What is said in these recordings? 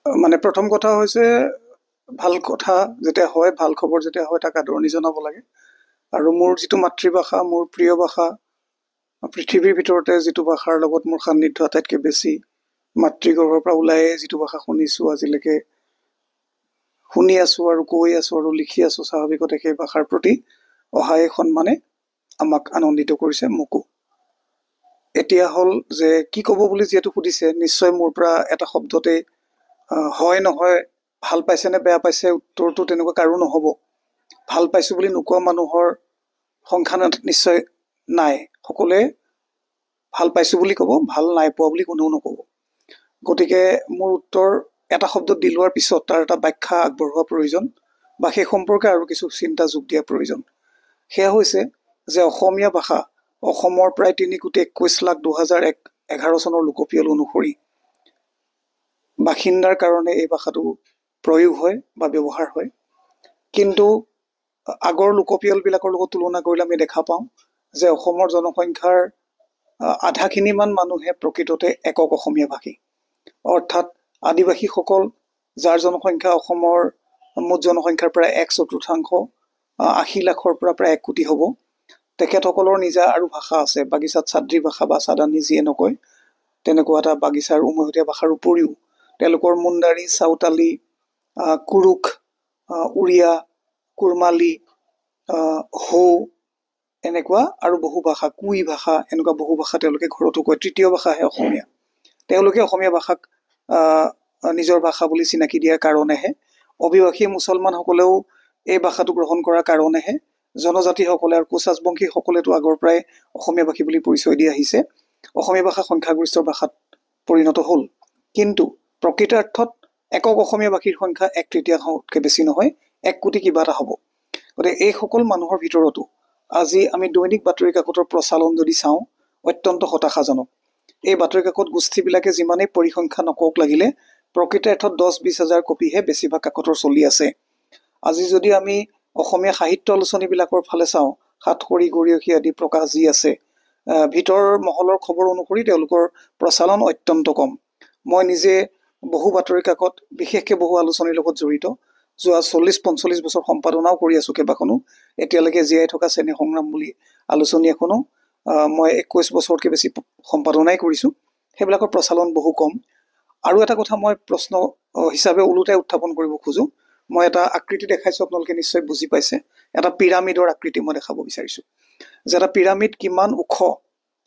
মানে প্ৰথম কথা হৈছে ভাল কথা যেতিয়া হয়, ভাল খবৰ যেতিয়া হয় তাক আদৰণি জনাব লাগে। আৰু মোৰ যিটো মাতৃভাষা, মোৰ প্ৰিয় ভাষা, পৃথিৱীৰ ভিতৰতে যিটো ভাষাৰ লগত মোৰ সান্নিধ্য আটাইতকৈ বেছি, মাতৃগৰ্ভৰ পৰা ওলাই যিটো ভাষা শুনিছোঁ আজিলৈকে, শুনি আছোঁ আৰু কৈ আছোঁ আৰু লিখি আছোঁ, স্বাভাৱিকতে সেই ভাষাৰ প্ৰতি অহা এই সন্মানে আমাক আনন্দিত কৰিছে, মোকো। এতিয়া হ'ল যে কি ক'ব বুলি যিহেতু সুধিছে, নিশ্চয় মোৰ পৰা এটা শব্দতে হয় নহয়, ভাল পাইছে নে বেয়া পাইছে, উত্তৰটো তেনেকুৱা কাৰো নহ'ব। ভাল পাইছোঁ বুলি নোকোৱা মানুহৰ সংখ্যা নিশ্চয় নাই। সকলোৱে ভাল পাইছোঁ বুলি ক'ব, ভাল নাই পোৱা বুলি কোনেও নক'ব। গতিকে মোৰ উত্তৰ এটা শব্দত দি লোৱাৰ পিছত তাৰ এটা ব্যাখ্যা আগবঢ়োৱা প্ৰয়োজন, বা সেই সম্পৰ্কে আৰু কিছু চিন্তা যোগ দিয়া প্ৰয়োজন। সেয়া হৈছে যে অসমীয়া ভাষা অসমৰ প্ৰায় ৩,২১,২,০১১ চনৰ লোকপিয়ল অনুসৰি বাসিন্দাৰ কাৰণে এই ভাষাটো প্ৰয়োগ হয় বা ব্যৱহাৰ হয়। কিন্তু আগৰ লোকপিয়লবিলাকৰ লগত তুলনা কৰিলে আমি দেখা পাওঁ যে অসমৰ জনসংখ্যাৰ আধাখিনিমান মানুহে প্ৰকৃততে একক অসমীয়া ভাষী, অৰ্থাৎ আদিবাসীসকল, যাৰ জনসংখ্যা অসমৰ মুঠ জনসংখ্যাৰ প্ৰায় 1/4, 80 লাখৰ পৰা প্ৰায় 1 কোটি হ'ব। তেখেতসকলৰ নিজা আৰু ভাষা আছে, বাগিচাত চাদ্ৰী ভাষা বা চাদানী যিয়ে নকয়, তেনেকুৱা এটা বাগিচাৰ উমৈহতীয়া ভাষাৰ উপৰিও তেওঁলোকৰ মুণ্ডাৰী, চাওতালী, কুৰুখ, উৰিয়া, কুৰ্মালী, হৌ, এনেকুৱা আৰু বহু ভাষা, কুই ভাষা, এনেকুৱা বহু ভাষা তেওঁলোকে ঘৰতো কয়। তৃতীয় ভাষাহে অসমীয়া। তেওঁলোকে অসমীয়া ভাষাক নিজৰ ভাষা বুলি চিনাকি দিয়াৰ কাৰণেহে, অভিবাসী মুছলমানসকলেও এই ভাষাটো গ্ৰহণ কৰাৰ কাৰণেহে, জনজাতিসকলে আৰু কোচ-ৰাজবংশীসকলেতো আগৰ পৰাই অসমীয়া ভাষী বুলি পৰিচয় দি আহিছে, অসমীয়া ভাষা সংখ্যাগৰিষ্ঠৰ ভাষাত পৰিণত হ'ল। কিন্তু প্ৰকৃতাৰ্থত একক অসমীয়া ভাষীৰ সংখ্যা 1/3তকৈ বেছি নহয়, 1 কোটি কিবা এটা হ'ব। গতিকে এইসকল মানুহৰ ভিতৰতো আজি আমি দৈনিক বাতৰি কাকতৰ প্ৰচলন যদি চাওঁ, অত্যন্ত হতাশাজনক। এই বাতৰি কাকত গোষ্ঠীবিলাকে যিমানেই পৰিসংখ্যা নকওক লাগিলে, প্ৰকৃতাৰ্থত 10-20 হাজাৰ কপিহে বেছিভাগ কাকতৰ চলি আছে। আজি যদি আমি অসমীয়া সাহিত্য আলোচনীবিলাকৰ ফালে চাওঁ, সাতসৰী, গৰিয়সী আদি প্ৰকাশ যি আছে, ভিতৰ মহলৰ খবৰ অনুসৰি তেওঁলোকৰ প্ৰচলন অত্যন্ত কম। মই নিজে বহু বাতৰি কাকত, বিশেষকৈ বহু আলোচনীৰ লগত জড়িত, যোৱা 40-45 বছৰ সম্পাদনাও কৰি আছোঁ কেইবাখনো। এতিয়ালৈকে জীয়াই থকা শ্ৰেণী সংগ্ৰাম বুলি আলোচনী এখনো মই 21 বছৰতকৈ বেছি সম্পাদনাই কৰিছোঁ। সেইবিলাকৰ প্ৰচলন বহু কম। আৰু এটা কথা মই প্ৰশ্ন হিচাপে ওলোটাই উত্থাপন কৰিব খোজোঁ। মই এটা আকৃতি দেখাইছোঁ, আপোনালোকে নিশ্চয় বুজি পাইছে। এটা পিৰামিডৰ আকৃতি মই দেখাব বিচাৰিছোঁ, যে এটা পিৰামিড কিমান ওখ,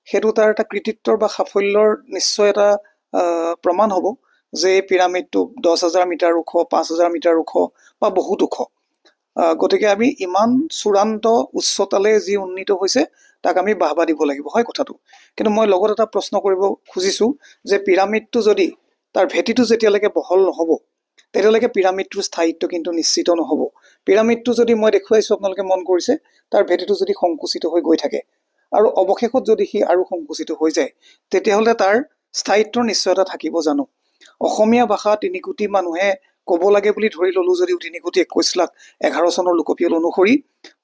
সেইটো তাৰ এটা কৃতিত্বৰ বা সাফল্যৰ নিশ্চয় এটা প্ৰমাণ হ'ব যে এই পিৰামিডটো 10,000 মিটাৰ ওখ, 5,000 মিটাৰ ওখ বা বহুত ওখ। গতিকে আমি ইমান চূড়ান্ত উচ্চতালৈ যি উন্নীত হৈছে তাক আমি বাহবা দিব লাগিব, হয় কথাটো। কিন্তু মই লগত এটা প্ৰশ্ন কৰিব খুজিছোঁ যে পিৰামিডটো যদি তাৰ ভেটিটো যেতিয়ালৈকে বহল নহ'ব, তেতিয়ালৈকে পিৰামিডটোৰ স্থায়িত্ব কিন্তু নিশ্চিত নহ'ব। পিৰামিডটো যদি মই দেখুৱাইছোঁ, আপোনালোকে মন কৰিছে, তাৰ ভেটিটো যদি সংকুচিত হৈ গৈ থাকে আৰু অৱশেষত যদি সি আৰু সংকুচিত হৈ যায়, তেতিয়াহ'লে তাৰ স্থায়িত্বৰ নিশ্চয়তা থাকিব জানো? অসমীয়া ভাষা 3 কোটি মানুহে ক'ব লাগে বুলি ধৰি ল'লোঁ যদিও 3,21,11 চনৰ লোকপিয়ল অনুসৰি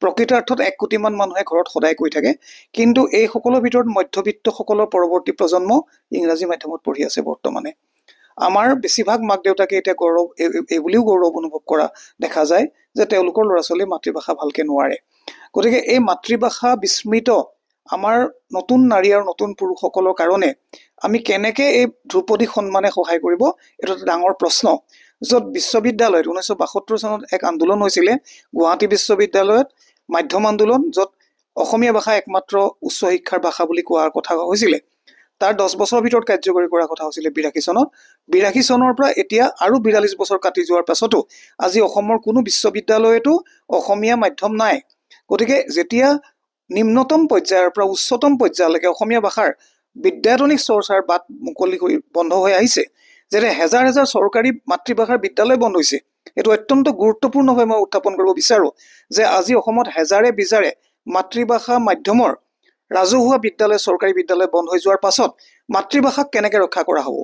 প্ৰকৃতাৰ্থত 1 কোটিমান মানুহে ঘৰত সদায় কৈ থাকে। কিন্তু এই সকলৰ ভিতৰত মধ্যবিত্তসকলৰ পৰৱৰ্তী প্ৰজন্ম ইংৰাজী মাধ্যমত পঢ়ি আছে বৰ্তমানে। আমাৰ বেছিভাগ মাক দেউতাকে এতিয়া এই বুলিও গৌৰৱ অনুভৱ কৰা দেখা যায় যে তেওঁলোকৰ ল'ৰা ছোৱালীয়ে মাতৃভাষা ভালকৈ নোৱাৰে। গতিকে এই মাতৃভাষা বিস্মৃত আমাৰ নতুন নাৰী আৰু নতুন পুৰুষসকলৰ কাৰণে আমি কেনেকৈ এই ধ্ৰুপদী সন্মানে সহায় কৰিব, এইটো এটা ডাঙৰ প্ৰশ্ন। য'ত বিশ্ববিদ্যালয়ত 1972 চনত এক আন্দোলন হৈছিলে, গুৱাহাটী বিশ্ববিদ্যালয়ত মাধ্যম আন্দোলন, য'ত অসমীয়া ভাষা একমাত্ৰ উচ্চ শিক্ষাৰ ভাষা বুলি কোৱাৰ কথা হৈছিলে। তাৰ 10 বছৰৰ ভিতৰত কাৰ্যকৰী কৰাৰ কথা হৈছিলে 82 চনত। 82 চনৰ পৰা এতিয়া আৰু 42 বছৰ কাটি যোৱাৰ পাছতো আজি অসমৰ কোনো বিশ্ববিদ্যালয়তো অসমীয়া মাধ্যম নাই। গতিকে যেতিয়া নিম্নতম পৰ্যায়ৰ পৰা উচ্চতম পৰ্যায়লৈকে অসমীয়া ভাষাৰ বিদ্যায়তনিক চৰ্চাৰ বাট মুকলি কৰি বন্ধ হৈ আহিছে, যেতিয়া হেজাৰ হেজাৰ চৰকাৰী মাতৃভাষাৰ বিদ্যালয় বন্ধ হৈছে, এইটো অত্যন্ত গুৰুত্বপূৰ্ণভাৱে মই উত্থাপন কৰিব বিচাৰোঁ যে আজি অসমত হেজাৰে বিজাৰে মাতৃভাষা মাধ্যমৰ ৰাজহুৱা বিদ্যালয়, চৰকাৰী বিদ্যালয় বন্ধ হৈ যোৱাৰ পাছত মাতৃভাষাক কেনেকৈ ৰক্ষা কৰা হ'ব?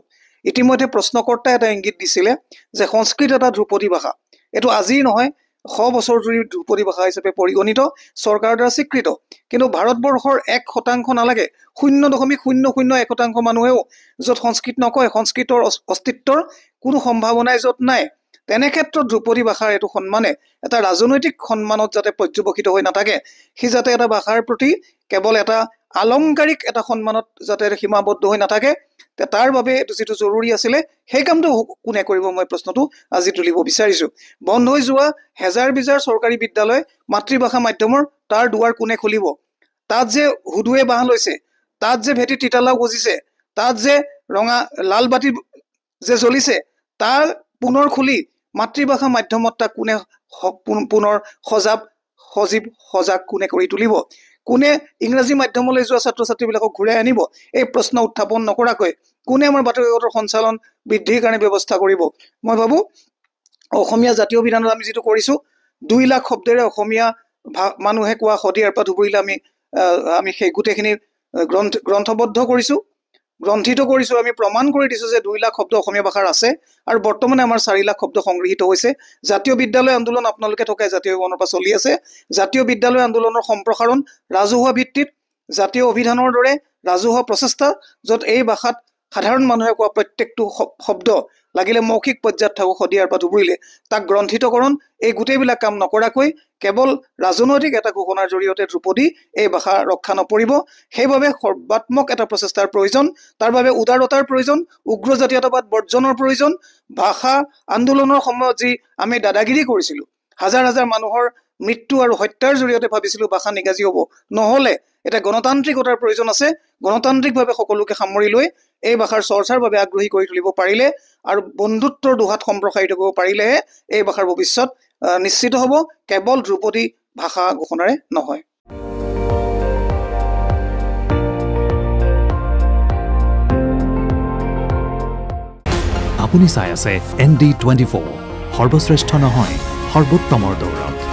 ইতিমধ্যে প্ৰশ্নকৰ্তাই এটা ইংগিত দিছিলে যে সংস্কৃত এটা ধ্ৰুপদী ভাষা। এইটো আজিৰ নহয়, 100 বছৰ ধৰি ধ্ৰুপদী ভাষা হিচাপে পৰিগণিত, চৰকাৰৰ দ্বাৰা স্বীকৃত। কিন্তু ভাৰতবৰ্ষৰ 1% নালাগে, 0.001% মানুহেও য'ত সংস্কৃত নকয়, সংস্কৃতৰ অস্তিত্বৰ কোনো সম্ভাৱনাই য'ত নাই, তেনে ক্ষেত্ৰত ধ্ৰুপদী ভাষাৰ এইটো সন্মানে এটা ৰাজনৈতিক সন্মানত যাতে পৰ্যবেক্ষিত হৈ নাথাকে, সি যাতে এটা ভাষাৰ প্ৰতি কেৱল এটা আলংকাৰিক এটা সন্মানত যাতে সীমাবদ্ধ হৈ নাথাকে, তাৰ বাবে এইটো যিটো জৰুৰী আছিলে সেই কামটো কোনে কৰিব, মই প্ৰশ্নটো আজি তুলিব বিচাৰিছোঁ। বন্ধ হৈ যোৱা হেজাৰ বিজাৰ চৰকাৰী বিদ্যালয় মাতৃভাষা মাধ্যমৰ তাৰ দুৱাৰ কোনে খুলিব? তাত যে হুদুৱে বাঁহ লৈছে, তাত যে ভেটি তিতালাও গজিছে, তাত যে ৰঙা লাল বাতি যে জ্বলিছে, তাৰ পুনৰ খুলি মাতৃভাষা মাধ্যমত তাক কোনে পুনৰ সজাগ কোনে কৰি তুলিব? কোনে ইংৰাজী মাধ্যমলৈ যোৱা ছাত্ৰ ছাত্ৰীবিলাকক ঘূৰাই আনিব? এই প্ৰশ্ন উত্থাপন নকৰাকৈ কোনে আমাৰ বাতৰি কাকতৰ সঞ্চালন বৃদ্ধিৰ কাৰণে ব্যৱস্থা কৰিব? মই ভাবোঁ অসমীয়া জাতীয় বিধানত আমি যিটো কৰিছোঁ, 2 লাখ শব্দেৰে অসমীয়া মানুহে কোৱা শদিয়াৰ পৰা ধুবুৰীলৈ আমি সেই গোটেইখিনি গ্ৰন্থবদ্ধ কৰিছোঁ, গ্ৰন্থিত কৰিছোঁ, আমি প্ৰমাণ কৰি দিছোঁ যে 2 লাখ শব্দ অসমীয়া ভাষাৰ আছে, আৰু বৰ্তমানে আমাৰ 4 লাখ শব্দ সংগৃহীত হৈছে। জাতীয় বিদ্যালয় আন্দোলন আপোনালোকে থকাই জাতীয় ভৱনৰ পৰা চলি আছে। জাতীয় বিদ্যালয় আন্দোলনৰ সম্প্ৰসাৰণ ৰাজহুৱা ভিত্তিত, জাতীয় অভিধানৰ দৰে ৰাজহুৱা প্ৰচেষ্টা, য'ত এই ভাষাত সাধাৰণ মানুহে কোৱা প্ৰত্যেকটো শব্দ লাগিলে মৌখিক পৰ্যায়ত থাকক শদিয়াৰ পৰা ধুবুৰীলৈ, তাক গ্ৰন্থিতকৰণ, এই গোটেইবিলাক কাম নকৰাকৈ কেৱল ৰাজনৈতিক এটা ঘোষণাৰ জৰিয়তে ধ্ৰুপদী এই ভাষা ৰক্ষা নপৰিব। সেইবাবে সৰ্বাত্মক এটা প্ৰচেষ্টাৰ প্ৰয়োজন, তাৰ বাবে উদাৰতাৰ প্ৰয়োজন, উগ্ৰ জাতীয়তাবাদ বৰ্জনৰ প্ৰয়োজন। ভাষা আন্দোলনৰ সময়ত যি আমি দাদাগিৰি কৰিছিলোঁ, হাজাৰ হাজাৰ মানুহৰ মৃত্যু আৰু হত্যাৰ জৰিয়তে ভাবিছিলোঁ ভাষা নিগাজী হ'ব, নহ'লে এতিয়া গণতান্ত্ৰিকতাৰ প্ৰয়োজন আছে। গণতান্ত্ৰিকভাৱে সকলোকে সামৰি লৈ এই ভাষাৰ চৰ্চাৰ বাবে আগ্ৰহী কৰি তুলিব পাৰিলে আৰু বন্ধুত্বৰ দুহাত সম্প্ৰসাৰিত কৰিব পাৰিলেহে এই ভাষাৰ ভৱিষ্যত নিশ্চিত হ'ব, কেৱল ধ্ৰুপদী ভাষা ঘোষণাৰে নহয়। আপুনি চাই আছে ND24, সৰ্বশ্ৰেষ্ঠ নহয়, সৰ্বোত্তমৰ দৌৰত।